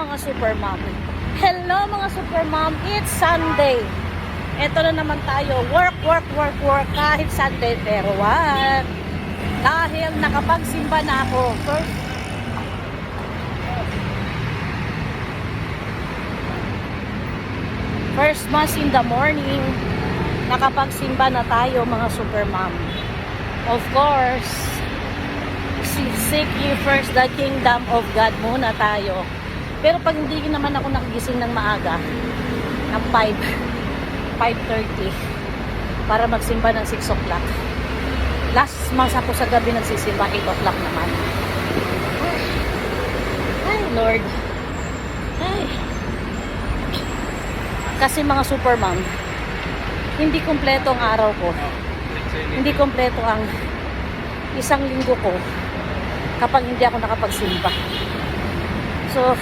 mga super mom. Hello mga super mom, it's Sunday. Ito na naman tayo, work kahit Sunday, pero what? Dahil nakapagsimba na ako. First mass in the morning, nakapagsimba na tayo mga super mom. Of course, seek ye first the kingdom of God muna tayo. Pero pag hindi naman ako nakigising ng maaga, ng 5:30 para magsimba ng 6 o'clock. Last mass ako sa gabi nagsisimba 8 o'clock naman. Ay Lord. Ay. Kasi mga super mom, hindi kompleto ang araw ko. Hindi kompleto ang isang linggo ko kapag hindi ako nakapagsimba. So,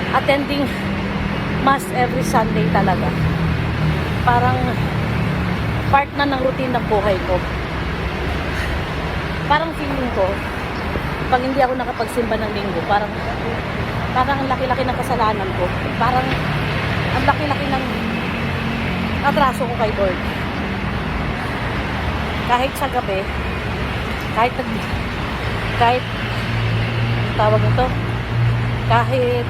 attending mass every Sunday talaga. Parang part na ng routine ng buhay ko. Parang feeling ko, pag hindi ako nakapagsimba ng linggo, parang ang laki-laki ng kasalanan ko. Parang ang laki-laki ng atraso ko kay Lord. Kahit sa gabi, kahit tawag nito, kahit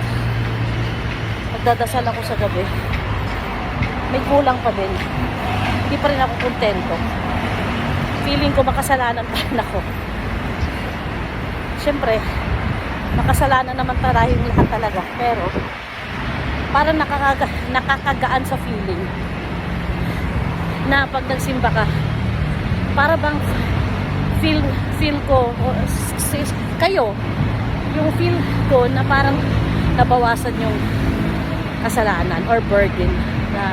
nagdadasal ako sa gabi, may kulang pa din. Hindi pa rin ako kontento. Feeling ko makasalanan pa rin ako. Siyempre, makasalanan naman tayong lahat talaga. Pero, parang nakakagaan sa feeling na pag nagsimba ka, para bang feel ko, kayo, yung feel ko na parang nabawasan yung kasalanan or burden na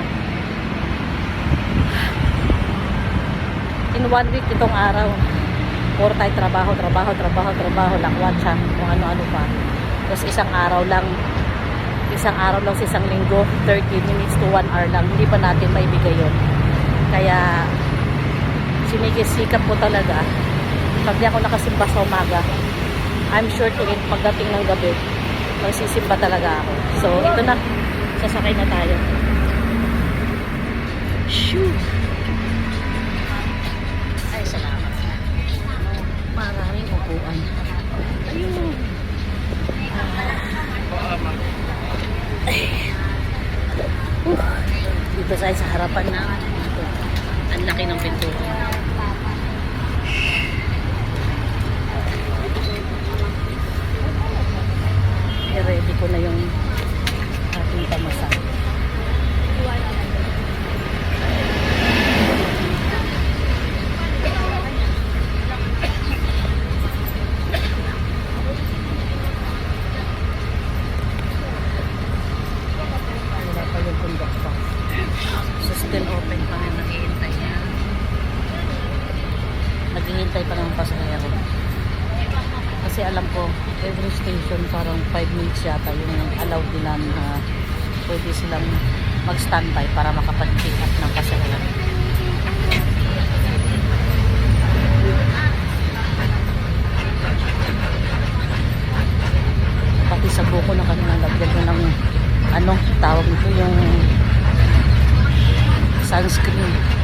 in 1 week itong araw puro tayo trabaho, lakwat siya, kung ano-ano pa. Tapos isang araw lang sa isang linggo, 30 minutes to 1 hour lang, hindi pa natin maibigay yun. Kaya sinigisikap ko talaga pag di ako nakasimba sa umaga, I'm sure to it, pagdating ng gabi magsisimba talaga ako. So ito na, sasakay na tayo. Shoot! Ay, salamat. Maraming upuan. Ayun. Dito sa harapan na ang laki ng pintura. I-ready ko na yung ating pamasak. Wala pa yung tundok pa. So still open pa rin, naghihintay niya. Naghihintay pa ng pasahero. Kasi alam ko, every station parang 5 minutes yata yung allowed nila na pwede silang mag-standby para makapag-pick up ng pasahero. Pati sa buko na kami nalagyan ng ano, tawag nito yung sunscreen.